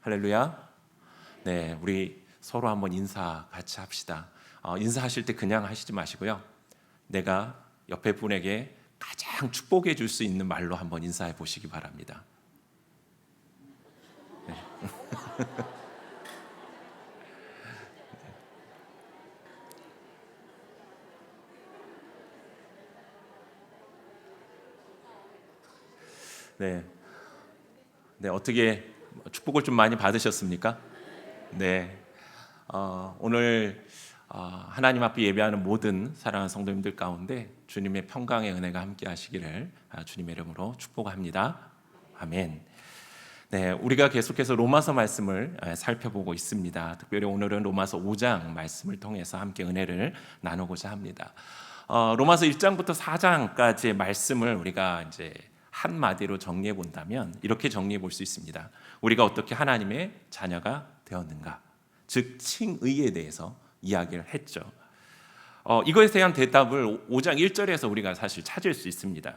할렐루야. 네, 우리 서로 한번 인사 같이 합시다. 인사하실 때 그냥 하시지 마시고요. 내가 옆에 분에게 가장 축복해 줄 수 있는 말로 한번 인사해 보시기 바랍니다. 네. 네. 네, 어떻게 축복을 좀 많이 받으셨습니까? 네. 오늘 하나님 앞에 예배하는 모든 사랑하는 성도님들 가운데 주님의 평강의 은혜가 함께 하시기를 주님의 이름으로 축복합니다. 아멘. 네, 우리가 계속해서 로마서 말씀을 살펴보고 있습니다. 특별히 오늘은 로마서 5장 말씀을 통해서 함께 은혜를 나누고자 합니다. 로마서 1장부터 4장까지의 말씀을 우리가 이제 한 마디로 정리해 본다면 이렇게 정리해 볼 수 있습니다. 우리가 어떻게 하나님의 자녀가 되었는가, 즉 칭의에 대해서 이야기를 했죠. 이거에 대한 대답을 5장 1절에서 우리가 사실 찾을 수 있습니다.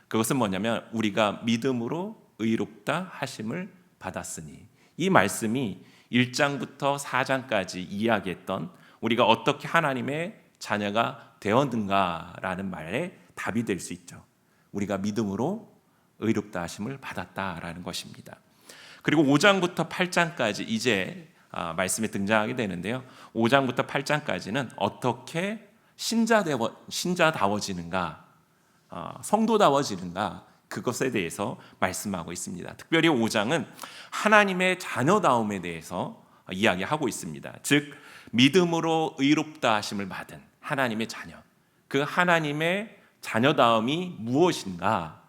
그것은 뭐냐면 우리가 믿음으로 의롭다 하심을 받았으니, 이 말씀이 1장부터 4장까지 이야기했던 우리가 어떻게 하나님의 자녀가 되었는가라는 말에 답이 될 수 있죠. 우리가 믿음으로 의롭다 하심을 받았다라는 것입니다. 그리고 5장부터 8장까지 이제 말씀에 등장하게 되는데요. 5장부터 8장까지는 어떻게 신자다워지는가, 성도다워지는가, 그것에 대해서 말씀하고 있습니다. 특별히 5장은 하나님의 자녀다움에 대해서 이야기하고 있습니다. 즉 믿음으로 의롭다 하심을 받은 하나님의 자녀, 그 하나님의 자녀다움이 무엇인가,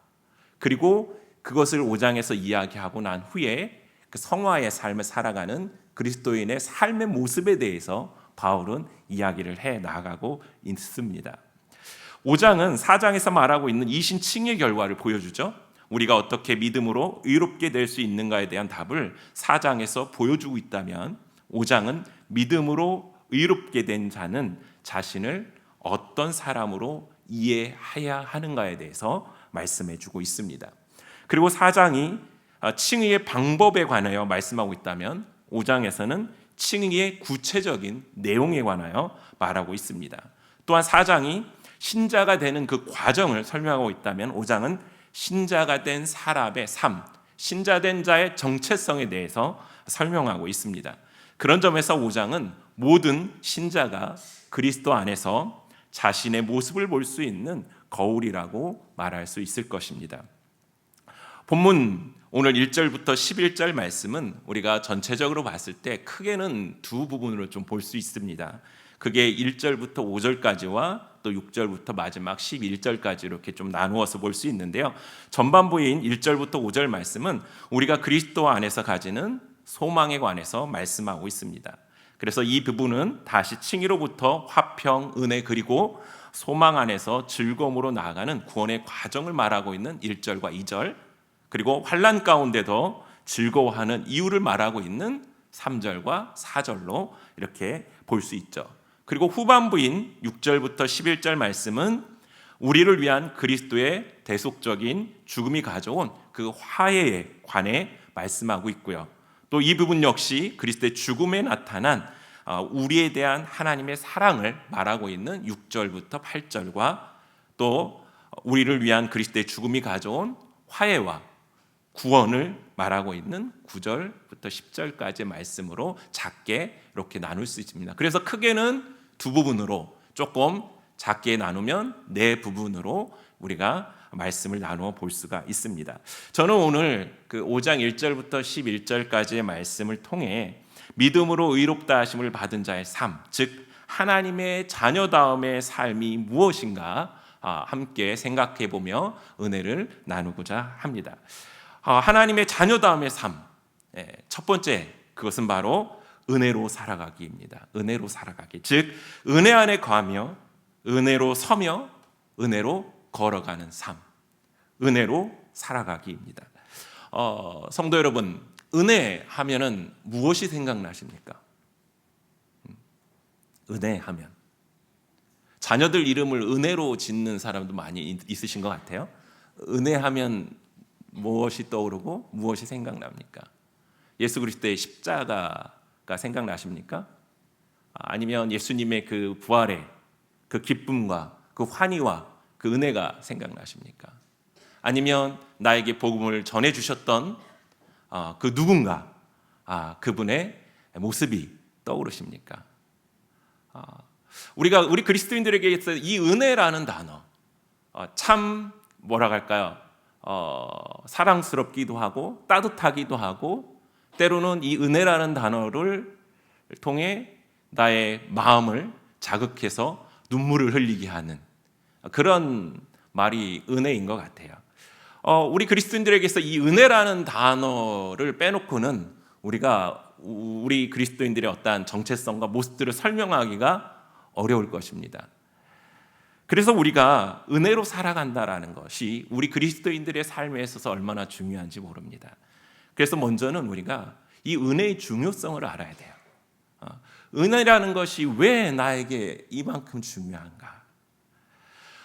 그리고 그것을 5장에서 이야기하고 난 후에 그 성화의 삶을 살아가는 그리스도인의 삶의 모습에 대해서 바울은 이야기를 해 나가고 있습니다. 5장은 4장에서 말하고 있는 이신칭의 결과를 보여주죠. 우리가 어떻게 믿음으로 의롭게 될 수 있는가에 대한 답을 4장에서 보여주고 있다면 5장은 믿음으로 의롭게 된 자는 자신을 어떤 사람으로 이해해야 하는가에 대해서 말씀해주고 있습니다. 그리고 4장이 칭의의 방법에 관하여 말씀하고 있다면 5장에서는 칭의의 구체적인 내용에 관하여 말하고 있습니다. 또한 4장이 신자가 되는 그 과정을 설명하고 있다면 5장은 신자가 된 사람의 삶, 신자된 자의 정체성에 대해서 설명하고 있습니다. 그런 점에서 5장은 모든 신자가 그리스도 안에서 자신의 모습을 볼 수 있는 거울이라고 말할 수 있을 것입니다. 본문 오늘 1절부터 11절 말씀은 우리가 전체적으로 봤을 때 크게는 두 부분으로 좀 볼 수 있습니다. 그게 1절부터 5절까지와 또 6절부터 마지막 11절까지 이렇게 좀 나누어서 볼 수 있는데요. 전반부인 1절부터 5절 말씀은 우리가 그리스도 안에서 가지는 소망에 관해서 말씀하고 있습니다. 그래서 이 부분은 다시 칭의로부터 화평, 은혜, 그리고 소망 안에서 즐거움으로 나아가는 구원의 과정을 말하고 있는 1절과 2절, 그리고 환난 가운데도 즐거워하는 이유를 말하고 있는 3절과 4절로 이렇게 볼 수 있죠. 그리고 후반부인 6절부터 11절 말씀은 우리를 위한 그리스도의 대속적인 죽음이 가져온 그 화해에 관해 말씀하고 있고요. 또 이 부분 역시 그리스도의 죽음에 나타난 우리에 대한 하나님의 사랑을 말하고 있는 6절부터 8절과 또 우리를 위한 그리스도의 죽음이 가져온 화해와 구원을 말하고 있는 9절부터 10절까지의 말씀으로 작게 이렇게 나눌 수 있습니다. 그래서 크게는 두 부분으로, 조금 작게 나누면 네 부분으로 우리가 말씀을 나누어 볼 수가 있습니다. 저는 오늘 그 5장 1절부터 11절까지의 말씀을 통해 믿음으로 의롭다 하심을 받은 자의 삶, 즉 하나님의 자녀다움의 삶이 무엇인가 함께 생각해 보며 은혜를 나누고자 합니다. 하나님의 자녀다움의 삶, 첫 번째 그것은 바로 은혜로 살아가기입니다. 은혜로 살아가기, 즉 은혜 안에 거하며 은혜로 서며 은혜로 걸어가는 삶, 은혜로 살아가기입니다. 성도 여러분, 은혜 하면은 무엇이 생각나십니까? 은혜 하면 자녀들 이름을 은혜로 짓는 사람도 많이 있으신 것 같아요. 은혜 하면 무엇이 떠오르고 무엇이 생각납니까? 예수 그리스도의 십자가가 생각나십니까? 아니면 예수님의 그 부활의 그 기쁨과 그 환희와 그 은혜가 생각나십니까? 아니면 나에게 복음을 전해주셨던 그 누군가, 그분의 모습이 떠오르십니까? 우리 그리스도인들에게 있어 이 은혜라는 단어, 참 뭐라 할까요? 사랑스럽기도 하고 따뜻하기도 하고, 때로는 이 은혜라는 단어를 통해 나의 마음을 자극해서 눈물을 흘리게 하는 그런 말이 은혜인 것 같아요. 우리 그리스도인들에게서 이 은혜라는 단어를 빼놓고는 우리 그리스도인들의 어떠한 정체성과 모습들을 설명하기가 어려울 것입니다. 그래서 우리가 은혜로 살아간다라는 것이 우리 그리스도인들의 삶에 있어서 얼마나 중요한지 모릅니다. 그래서 먼저는 우리가 이 은혜의 중요성을 알아야 돼요. 은혜라는 것이 왜 나에게 이만큼 중요한가?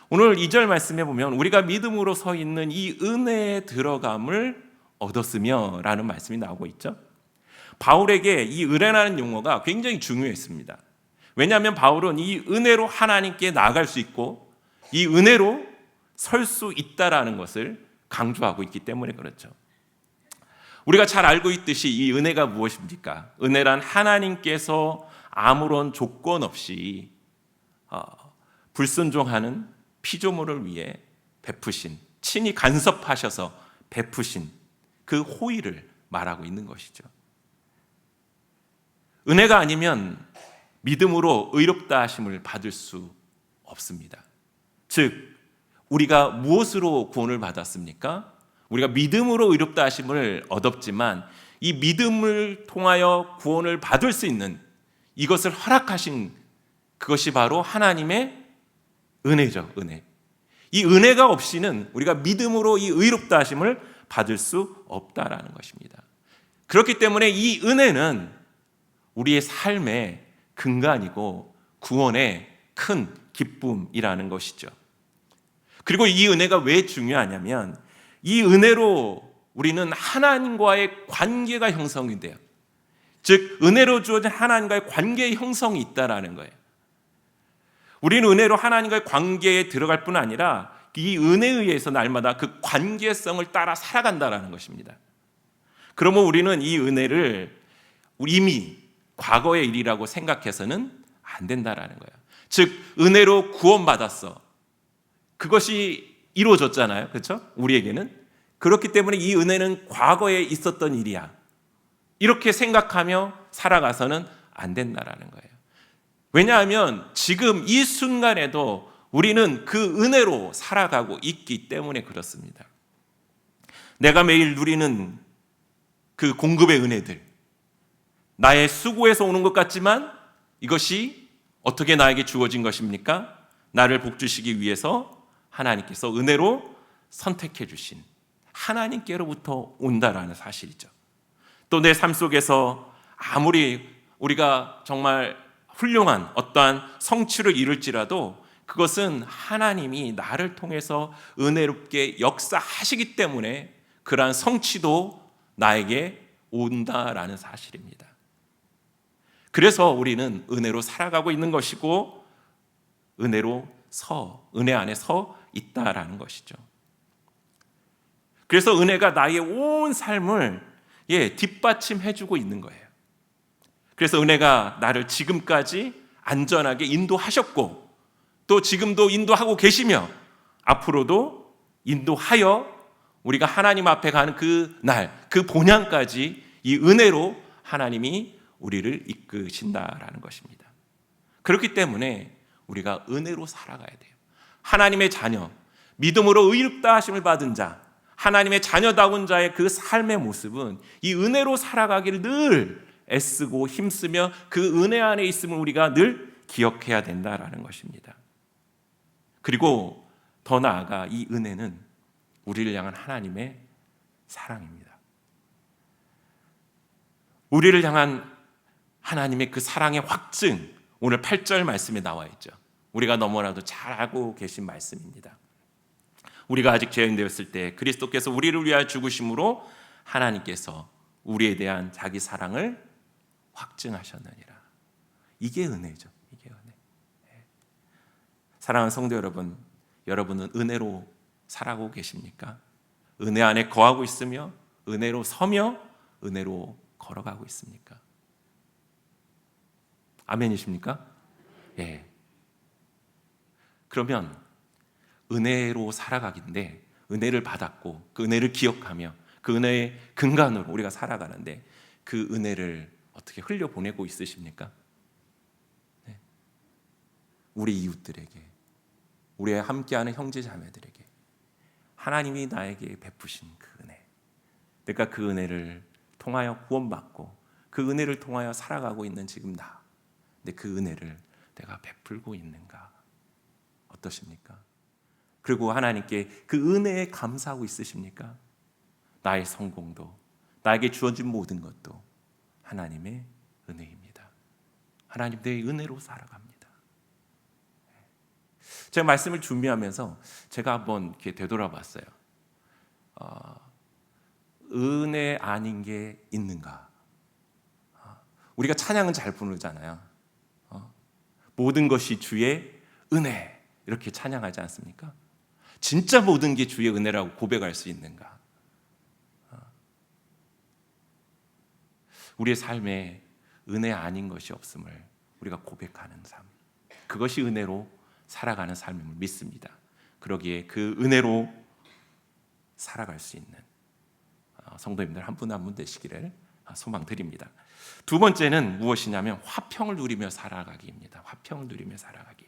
오늘 2절 말씀에 보면 우리가 믿음으로 서 있는 이 은혜에 들어감을 얻었으며 라는 말씀이 나오고 있죠. 바울에게 이 은혜라는 용어가 굉장히 중요했습니다. 왜냐하면 바울은 이 은혜로 하나님께 나아갈 수 있고 이 은혜로 설 수 있다라는 것을 강조하고 있기 때문에 그렇죠. 우리가 잘 알고 있듯이 이 은혜가 무엇입니까? 은혜란 하나님께서 아무런 조건 없이 불순종하는 피조물을 위해 베푸신, 친히 간섭하셔서 베푸신 그 호의를 말하고 있는 것이죠. 은혜가 아니면 믿음으로 의롭다 하심을 받을 수 없습니다. 즉, 우리가 무엇으로 구원을 받았습니까? 우리가 믿음으로 의롭다 하심을 얻었지만 이 믿음을 통하여 구원을 받을 수 있는 이것을 허락하신 그것이 바로 하나님의 은혜죠. 은혜. 이 은혜가 없이는 우리가 믿음으로 이 의롭다 하심을 받을 수 없다라는 것입니다. 그렇기 때문에 이 은혜는 우리의 삶의 근간이고 구원의 큰 기쁨이라는 것이죠. 그리고 이 은혜가 왜 중요하냐면 이 은혜로 우리는 하나님과의 관계가 형성이 돼요. 즉 은혜로 주어진 하나님과의 관계의 형성이 있다라는 거예요. 우리는 은혜로 하나님과의 관계에 들어갈 뿐 아니라 이 은혜에 의해서 날마다 그 관계성을 따라 살아간다라는 것입니다. 그러면 우리는 이 은혜를 이미 과거의 일이라고 생각해서는 안 된다라는 거예요. 즉 은혜로 구원받았어. 그것이 이루어졌잖아요. 그렇죠? 우리에게는. 그렇기 때문에 이 은혜는 과거에 있었던 일이야. 이렇게 생각하며 살아가서는 안 된다라는 거예요. 왜냐하면 지금 이 순간에도 우리는 그 은혜로 살아가고 있기 때문에 그렇습니다. 내가 매일 누리는 그 공급의 은혜들, 나의 수고에서 오는 것 같지만 이것이 어떻게 나에게 주어진 것입니까? 나를 복주시기 위해서 하나님께서 은혜로 선택해 주신 하나님께로부터 온다라는 사실이죠. 또 내 삶 속에서 아무리 우리가 정말 훌륭한 어떠한 성취를 이룰지라도 그것은 하나님이 나를 통해서 은혜롭게 역사하시기 때문에 그러한 성취도 나에게 온다라는 사실입니다. 그래서 우리는 은혜로 살아가고 있는 것이고 은혜 안에 서 있다라는 것이죠. 그래서 은혜가 나의 온 삶을 뒷받침해주고 있는 거예요. 그래서 은혜가 나를 지금까지 안전하게 인도하셨고 또 지금도 인도하고 계시며 앞으로도 인도하여 우리가 하나님 앞에 가는 그 날, 그 본향까지 이 은혜로 하나님이 우리를 이끄신다라는 것입니다. 그렇기 때문에 우리가 은혜로 살아가야 돼요. 하나님의 자녀, 믿음으로 의롭다 하심을 받은 자, 하나님의 자녀다운 자의 그 삶의 모습은 이 은혜로 살아가기를 늘 애쓰고 힘쓰며 그 은혜 안에 있음을 우리가 늘 기억해야 된다라는 것입니다. 그리고 더 나아가 이 은혜는 우리를 향한 하나님의 사랑입니다. 우리를 향한 하나님의 그 사랑의 확증, 오늘 8절 말씀에 나와 있죠. 우리가 너무나도 잘 알고 계신 말씀입니다. 우리가 아직 죄인 되었을 때 그리스도께서 우리를 위하여 죽으심으로 하나님께서 우리에 대한 자기 사랑을 확증하셨느니라. 이게 은혜죠. 이게 은혜. 사랑하는 성도 여러분, 여러분은 은혜로 살아가고 계십니까? 은혜 안에 거하고 있으며 은혜로 서며 은혜로 걸어가고 있습니까? 아멘이십니까? 예. 그러면 은혜로 살아가긴데 은혜를 받았고 그 은혜를 기억하며 그 은혜의 근간으로 우리가 살아가는데 그 은혜를 어떻게 흘려보내고 있으십니까? 네. 우리 이웃들에게, 우리의 함께하는 형제 자매들에게 하나님이 나에게 베푸신 그 은혜, 내가 그 은혜를 통하여 구원받고 그 은혜를 통하여 살아가고 있는 지금 나, 근데 그 은혜를 내가 베풀고 있는가? 어떠십니까? 그리고 하나님께 그 은혜에 감사하고 있으십니까? 나의 성공도, 나에게 주어진 모든 것도 하나님의 은혜입니다. 하나님 내 은혜로 살아갑니다. 제가 말씀을 준비하면서 제가 한번 이렇게 되돌아봤어요. 은혜 아닌 게 있는가? 우리가 찬양은 잘 부르잖아요. 모든 것이 주의 은혜 이렇게 찬양하지 않습니까? 진짜 모든 게 주의 은혜라고 고백할 수 있는가? 우리의 삶에 은혜 아닌 것이 없음을 우리가 고백하는 삶, 그것이 은혜로 살아가는 삶임을 믿습니다. 그러기에 그 은혜로 살아갈 수 있는 성도님들 한 분 한 분 되시기를 소망드립니다. 두 번째는 무엇이냐면 화평을 누리며 살아가기입니다. 화평을 누리며 살아가기.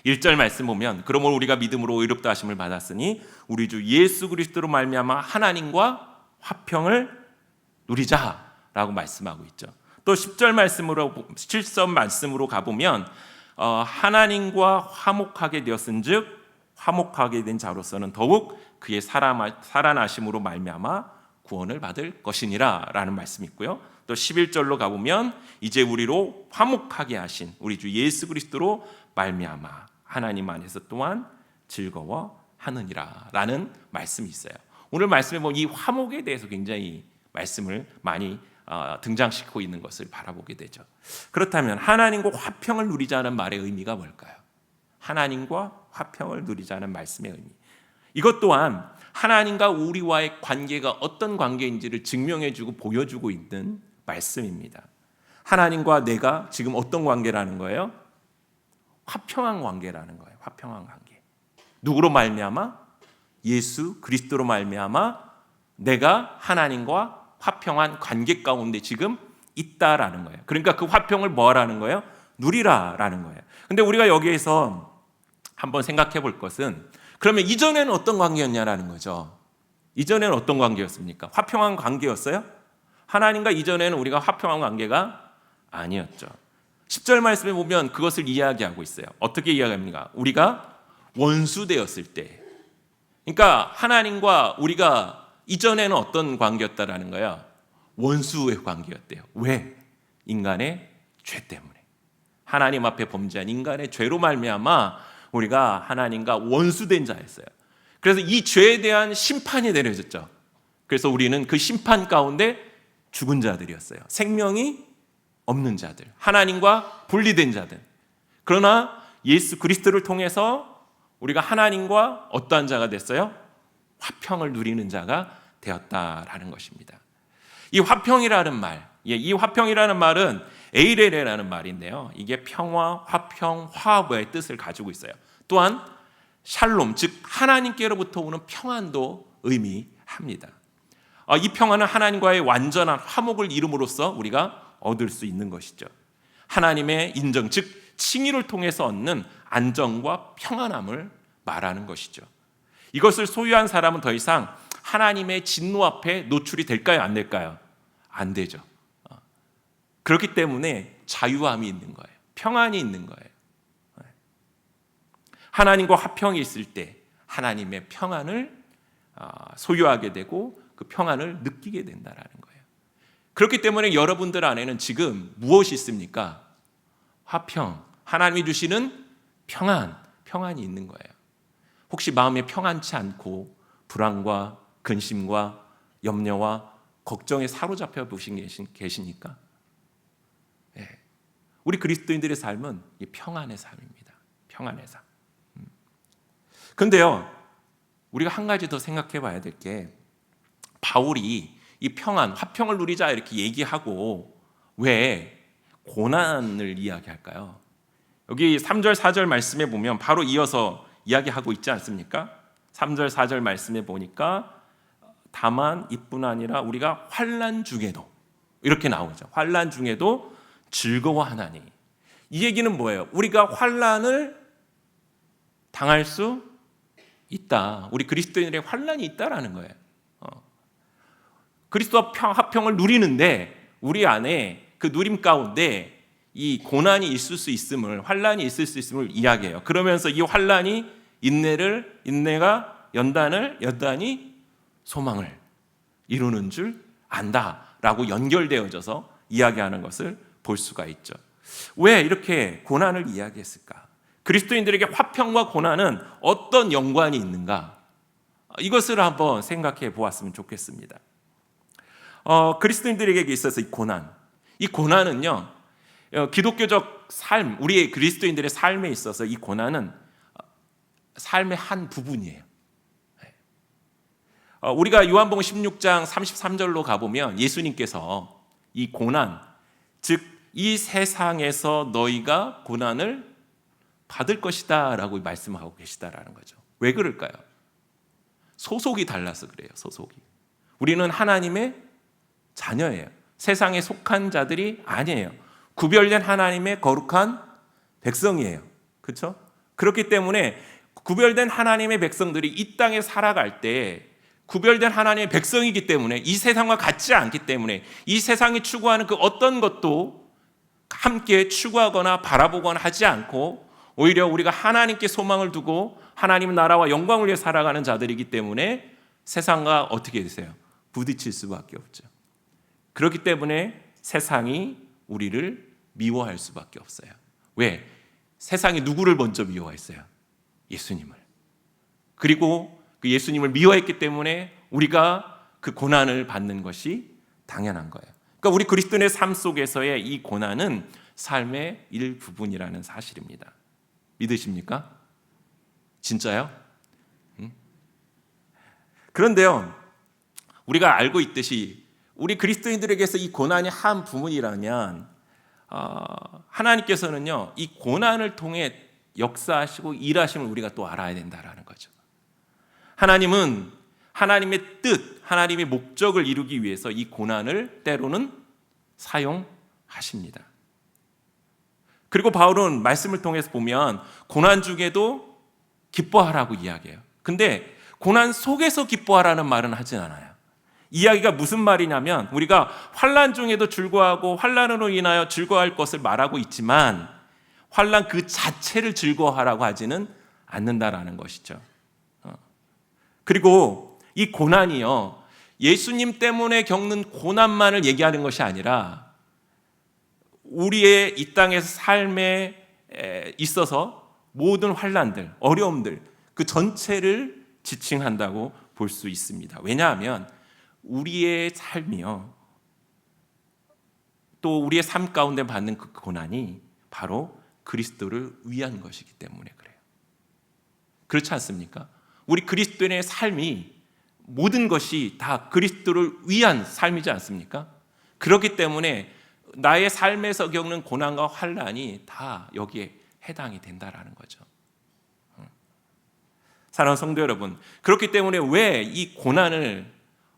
1절 말씀 보면 그러므로 우리가 믿음으로 의롭다 하심을 받았으니 우리 주 예수 그리스도로 말미암아 하나님과 화평을 누리자라고 말씀하고 있죠. 또 10절 말씀으로 7절 말씀으로 가보면 하나님과 화목하게 되었은즉 화목하게 된 자로서는 더욱 그의 살아나심으로 말미암아 구원을 받을 것이니라 라는 말씀이 있고요. 또 11절로 가보면 이제 우리로 화목하게 하신 우리 주 예수 그리스도로 말미암아 하나님 안에서 또한 즐거워하느니라 라는 말씀이 있어요. 오늘 말씀에 보면 이 화목에 대해서 굉장히 말씀을 많이 등장시키고 있는 것을 바라보게 되죠. 그렇다면 하나님과 화평을 누리자는 말의 의미가 뭘까요? 하나님과 화평을 누리자는 말씀의 의미, 이것 또한 하나님과 우리와의 관계가 어떤 관계인지를 증명해주고 보여주고 있는 말씀입니다. 하나님과 내가 지금 어떤 관계라는 거예요? 화평한 관계라는 거예요. 화평한 관계. 누구로 말미암아? 예수 그리스도로 말미암아 내가 하나님과 화평한 관계 가운데 지금 있다라는 거예요. 그러니까 그 화평을 뭐라는 거예요? 누리라라는 거예요. 근데 우리가 여기에서 한번 생각해 볼 것은 그러면 이전에는 어떤 관계였냐라는 거죠. 이전에는 어떤 관계였습니까? 화평한 관계였어요? 하나님과 이전에는 우리가 화평한 관계가 아니었죠. 10절 말씀에 보면 그것을 이야기하고 있어요. 어떻게 이야기합니까? 우리가 원수되었을 때, 그러니까 하나님과 우리가 이전에는 어떤 관계였다라는 거예요? 원수의 관계였대요. 왜? 인간의 죄 때문에. 하나님 앞에 범죄한 인간의 죄로 말미암아 우리가 하나님과 원수된 자였어요. 그래서 이 죄에 대한 심판이 내려졌죠. 그래서 우리는 그 심판 가운데 죽은 자들이었어요. 생명이 없는 자들, 하나님과 분리된 자들. 그러나 예수 그리스도를 통해서 우리가 하나님과 어떠한 자가 됐어요? 화평을 누리는 자가 되었다라는 것입니다. 이 화평이라는 말, 이 화평이라는 말은 에이레레라는 말인데요. 이게 평화, 화평, 화합의 뜻을 가지고 있어요. 또한 샬롬, 즉 하나님께로부터 오는 평안도 의미합니다. 이 평안은 하나님과의 완전한 화목을 이룸으로써 우리가 얻을 수 있는 것이죠. 하나님의 인정, 즉 칭의를 통해서 얻는 안정과 평안함을 말하는 것이죠. 이것을 소유한 사람은 더 이상 하나님의 진노 앞에 노출이 될까요? 안 될까요? 안 되죠. 그렇기 때문에 자유함이 있는 거예요. 평안이 있는 거예요. 하나님과 화평이 있을 때 하나님의 평안을 소유하게 되고 그 평안을 느끼게 된다는 거예요. 그렇기 때문에 여러분들 안에는 지금 무엇이 있습니까? 화평, 하나님이 주시는 평안이 있는 거예요. 혹시 마음에 평안치 않고 불안과 근심과 염려와 걱정에 사로잡혀 계십니까? 예. 우리 그리스도인들의 삶은 이 평안의 삶입니다. 평안의 삶. 근데요, 우리가 한 가지 더 생각해 봐야 될 게, 바울이 이 평안, 화평을 누리자 이렇게 얘기하고 왜 고난을 이야기할까요? 여기 3절 4절 말씀에 보면 바로 이어서 이야기하고 있지 않습니까? 3절 4절 말씀에 보니까 다만 이뿐 아니라 우리가 환난 중에도, 이렇게 나오죠. 환난 중에도 즐거워하나니. 이 얘기는 뭐예요? 우리가 환난을 당할 수 있다. 우리 그리스도인들의 환난이 있다라는 거예요. 그리스도와 화평을 누리는데 우리 안에 그 누림 가운데 이 고난이 있을 수 있음을, 환난이 있을 수 있음을 이야기해요. 그러면서 이 환난이 인내가 연단이 소망을 이루는 줄 안다라고 연결되어져서 이야기하는 것을 볼 수가 있죠. 왜 이렇게 고난을 이야기했을까? 그리스도인들에게 화평과 고난은 어떤 연관이 있는가? 이것을 한번 생각해 보았으면 좋겠습니다. 그리스도인들에게 있어서 이 고난은요, 기독교적 삶, 우리 그리스도인들의 삶에 있어서 이 고난은 삶의 한 부분이에요. 우리가 요한복음 16장 33절로 가보면 예수님께서 이 고난, 즉 이 세상에서 너희가 고난을 받을 것이다 라고 말씀하고 계시다라는 거죠. 왜 그럴까요? 소속이 달라서 그래요. 소속이. 우리는 하나님의 자녀예요. 세상에 속한 자들이 아니에요. 구별된 하나님의 거룩한 백성이에요. 그렇죠? 그렇기 때문에 구별된 하나님의 백성들이 이 땅에 살아갈 때 구별된 하나님의 백성이기 때문에, 이 세상과 같지 않기 때문에, 이 세상이 추구하는 그 어떤 것도 함께 추구하거나 바라보거나 하지 않고 오히려 우리가 하나님께 소망을 두고 하나님 나라와 영광을 위해 살아가는 자들이기 때문에 세상과 어떻게 되세요? 부딪힐 수밖에 없죠. 그렇기 때문에 세상이 우리를 미워할 수밖에 없어요. 왜? 세상이 누구를 먼저 미워했어요? 예수님을. 그리고 그 예수님을 미워했기 때문에 우리가 그 고난을 받는 것이 당연한 거예요. 그러니까 우리 그리스도인의 삶 속에서의 이 고난은 삶의 일부분이라는 사실입니다. 믿으십니까? 진짜요? 그런데요, 우리가 알고 있듯이 우리 그리스도인들에게서 이 고난이 한 부분이라면 하나님께서는요, 이 고난을 통해 역사하시고 일하심을 우리가 또 알아야 된다라는 거죠. 하나님은 하나님의 뜻, 하나님의 목적을 이루기 위해서 이 고난을 때로는 사용하십니다. 그리고 바울은 말씀을 통해서 보면 고난 중에도 기뻐하라고 이야기해요. 근데 고난 속에서 기뻐하라는 말은 하진 않아요. 이야기가 무슨 말이냐면, 우리가 환난 중에도 즐거워하고 환난으로 인하여 즐거워할 것을 말하고 있지만 환난 그 자체를 즐거워하라고 하지는 않는다라는 것이죠. 그리고 이 고난이요, 예수님 때문에 겪는 고난만을 얘기하는 것이 아니라 우리의 이 땅의 삶에 있어서 모든 환난들, 어려움들, 그 전체를 지칭한다고 볼 수 있습니다. 왜냐하면 우리의 삶이요, 또 우리의 삶 가운데 받는 그 고난이 바로 그리스도를 위한 것이기 때문에 그래요. 그렇지 않습니까? 우리 그리스도인의 삶이 모든 것이 다 그리스도를 위한 삶이지 않습니까? 그렇기 때문에 나의 삶에서 겪는 고난과 환난이 다 여기에 해당이 된다라는 거죠. 사랑하는 성도 여러분, 그렇기 때문에 왜 이 고난을,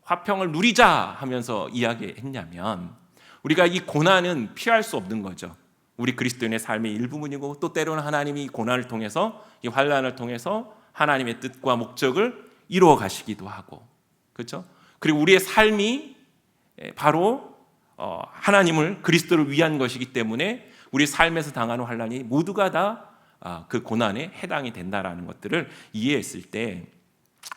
화평을 누리자 하면서 이야기했냐면, 우리가 이 고난은 피할 수 없는 거죠. 우리 그리스도인의 삶의 일부분이고, 또 때로는 하나님이 이 고난을 통해서, 이 환난을 통해서 하나님의 뜻과 목적을 이루어 가시기도 하고, 그렇죠? 그리고 우리의 삶이 바로 하나님을, 그리스도를 위한 것이기 때문에 우리 삶에서 당하는 환난이 모두가 다 그 고난에 해당이 된다라는 것들을 이해했을 때,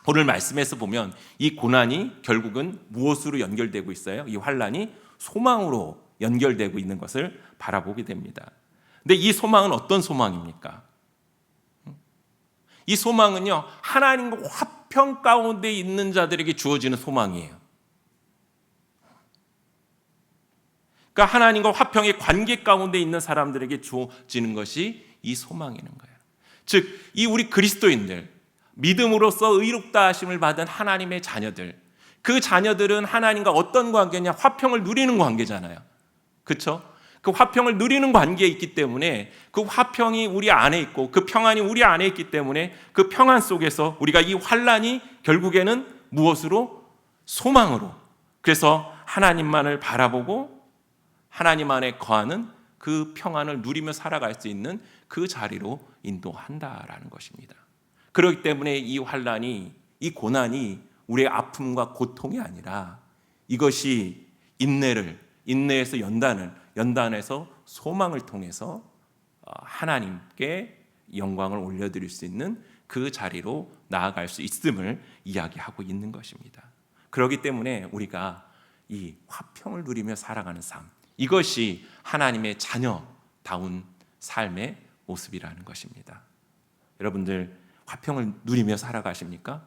오늘 말씀에서 보면 이 고난이 결국은 무엇으로 연결되고 있어요? 이 환난이 소망으로 연결되고 있는 것을 바라보게 됩니다. 근데 이 소망은 어떤 소망입니까? 이 소망은요, 하나님과 화평 가운데 있는 자들에게 주어지는 소망이에요. 그러니까 하나님과 화평의 관계 가운데 있는 사람들에게 주어지는 것이 이 소망이는 거예요. 즉, 이 우리 그리스도인들, 믿음으로써 의롭다 하심을 받은 하나님의 자녀들, 그 자녀들은 하나님과 어떤 관계냐? 화평을 누리는 관계잖아요. 그렇죠? 그 화평을 누리는 관계에 있기 때문에 그 화평이 우리 안에 있고 그 평안이 우리 안에 있기 때문에 그 평안 속에서 우리가 이 환난이 결국에는 무엇으로? 소망으로. 그래서 하나님만을 바라보고 하나님 안에 거하는 그 평안을 누리며 살아갈 수 있는 그 자리로 인도한다라는 것입니다. 그렇기 때문에 이 환난이, 이 고난이 우리의 아픔과 고통이 아니라 이것이 인내에서 연단에서 소망을 통해서 하나님께 영광을 올려드릴 수 있는 그 자리로 나아갈 수 있음을 이야기하고 있는 것입니다. 그렇기 때문에 우리가 이 화평을 누리며 살아가는 삶, 이것이 하나님의 자녀다운 삶의 모습이라는 것입니다. 여러분들 화평을 누리며 살아가십니까?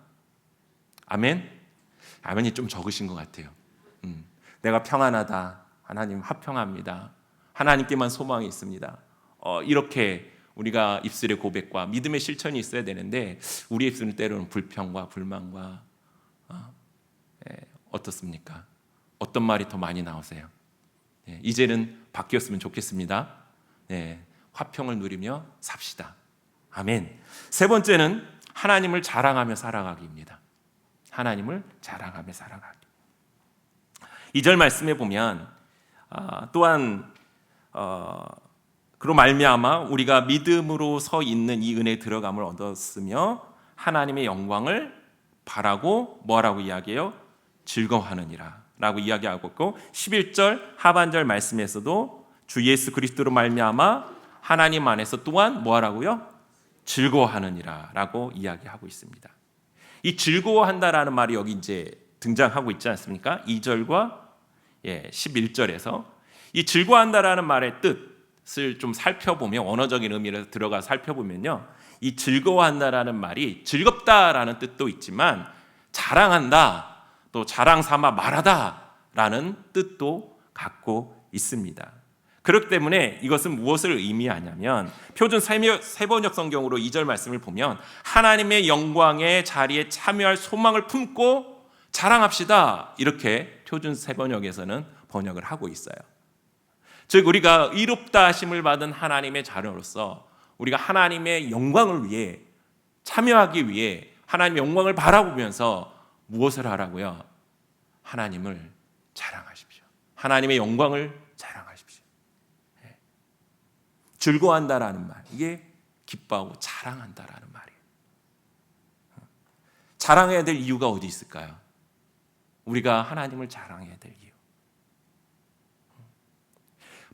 아멘? 아멘이 좀 적으신 것 같아요. 내가 평안하다, 하나님 화평합니다, 하나님께만 소망이 있습니다, 이렇게 우리가 입술의 고백과 믿음의 실천이 있어야 되는데 우리 입술은 때로는 불평과 불만과 어떻습니까? 어떤 말이 더 많이 나오세요? 이제는 바뀌었으면 좋겠습니다. 화평을 누리며 삽시다. 아멘. 세 번째는 하나님을 자랑하며 살아가기입니다. 하나님을 자랑하며 살아가기. 2절 말씀에 보면 또한 그로 말미암아 우리가 믿음으로 서 있는 이 은혜에 들어감을 얻었으며 하나님의 영광을 바라고 뭐라고 이야기해요? 즐거워하느니라 라고 이야기하고 있고, 11절 하반절 말씀에서도 주 예수 그리스도로 말미암아 하나님 안에서 또한 뭐하라고요? 즐거워하느니라 라고 이야기하고 있습니다. 이 즐거워한다라는 말이 여기 이제 등장하고 있지 않습니까? 2절과 11절에서 이 즐거워한다라는 말의 뜻을 좀 살펴보면, 언어적인 의미를 들어가 살펴보면요, 이 즐거워한다라는 말이 즐겁다라는 뜻도 있지만 자랑한다, 또 자랑 삼아 말하다라는 뜻도 갖고 있습니다. 그렇기 때문에 이것은 무엇을 의미하냐면, 표준 세번역 성경으로 2절 말씀을 보면 하나님의 영광의 자리에 참여할 소망을 품고 자랑합시다, 이렇게 표준 세번역에서는 번역을 하고 있어요. 즉, 우리가 의롭다 하심을 받은 하나님의 자녀로서 우리가 하나님의 영광을 위해 참여하기 위해 하나님의 영광을 바라보면서 무엇을 하라고요? 하나님을 자랑하십시오. 하나님의 영광을 자랑하십시오. 즐거워한다라는 말, 이게 기뻐하고 자랑한다라는 말이에요. 자랑해야 될 이유가 어디 있을까요? 우리가 하나님을 자랑해야 될 이유.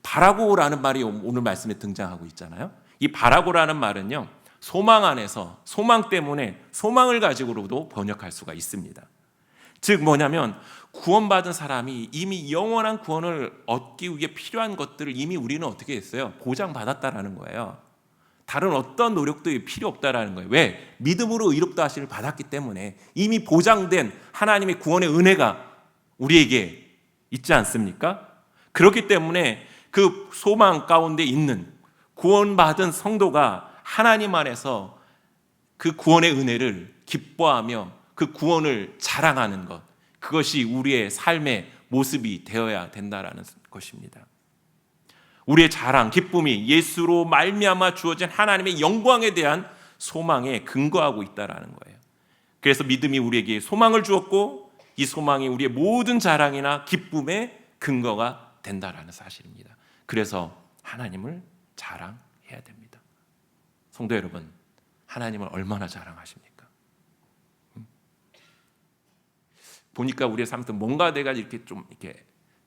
바라고라는 말이 오늘 말씀에 등장하고 있잖아요. 이 바라고라는 말은요, 소망 안에서, 소망 때문에 소망을 가지고도 번역할 수가 있습니다. 즉 뭐냐면, 구원받은 사람이 이미 영원한 구원을 얻기 위해 필요한 것들을 이미 우리는 어떻게 했어요? 보장받았다라는 거예요. 다른 어떤 노력도 필요 없다라는 거예요. 왜? 믿음으로 의롭다 하심을 받았기 때문에 이미 보장된 하나님의 구원의 은혜가 우리에게 있지 않습니까? 그렇기 때문에 그 소망 가운데 있는 구원받은 성도가 하나님 안에서 그 구원의 은혜를 기뻐하며 그 구원을 자랑하는 것, 그것이 우리의 삶의 모습이 되어야 된다라는 것입니다. 우리의 자랑, 기쁨이 예수로 말미암아 주어진 하나님의 영광에 대한 소망에 근거하고 있다라는 거예요. 그래서 믿음이 우리에게 소망을 주었고 이 소망이 우리의 모든 자랑이나 기쁨의 근거가 된다라는 사실입니다. 그래서 하나님을 자랑해야 됩니다. 성도 여러분, 하나님을 얼마나 자랑하십니까? 보니까 우리의 삶에서 뭔가 내가 이렇게 좀 이렇게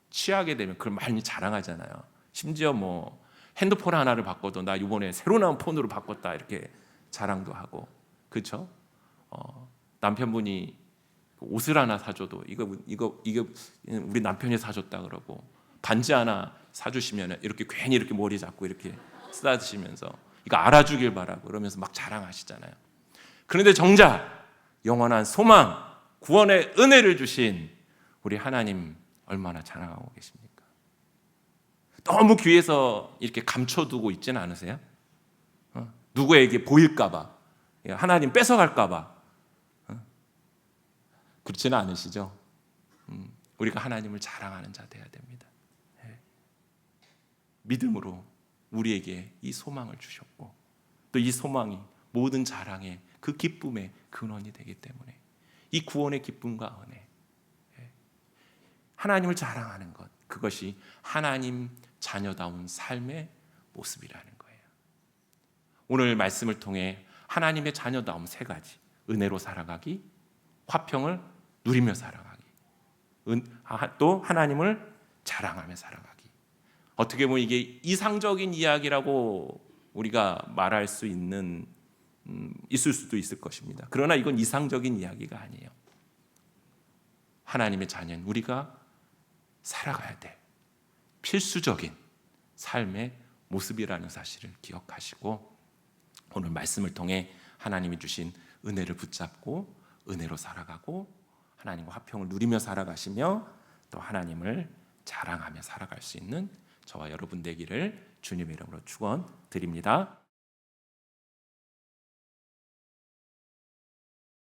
취하게 되면 그걸 많이 자랑하잖아요. 심지어 뭐 핸드폰 하나를 바꿔도 나 이번에 새로 나온 폰으로 바꿨다, 이렇게 자랑도 하고, 그렇죠? 남편분이 옷을 하나 사줘도 이거 우리 남편이 사줬다 그러고, 반지 하나 사주시면 이렇게 괜히 이렇게 머리 잡고 이렇게 쓰다드시면서 이거 알아주길 바라고 그러면서 막 자랑하시잖아요. 그런데 정작 영원한 소망, 구원의 은혜를 주신 우리 하나님 얼마나 자랑하고 계십니까? 너무 귀에서 이렇게 감춰두고 있지는 않으세요? 누구에게 보일까봐, 하나님 뺏어갈까봐 그렇지는 않으시죠? 우리가 하나님을 자랑하는 자 되어야 됩니다. 믿음으로 우리에게 이 소망을 주셨고 또 이 소망이 모든 자랑의 그 기쁨의 근원이 되기 때문에 이 구원의 기쁨과 은혜, 하나님을 자랑하는 것, 그것이 하나님 자녀다운 삶의 모습이라는 거예요. 오늘 말씀을 통해 하나님의 자녀다움 세 가지, 은혜로 살아가기, 화평을 누리며 살아가기, 또 하나님을 자랑하며 살아가기. 어떻게 보면 이게 이상적인 이야기라고 우리가 말할 수 있을 수도 있을 것입니다. 그러나 이건 이상적인 이야기가 아니에요. 하나님의 자녀인 우리가 살아가야 될 필수적인 삶의 모습이라는 사실을 기억하시고 오늘 말씀을 통해 하나님이 주신 은혜를 붙잡고 은혜로 살아가고 하나님과 화평을 누리며 살아가시며 또 하나님을 자랑하며 살아갈 수 있는 저와 여러분 되기를 주님의 이름으로 축원드립니다.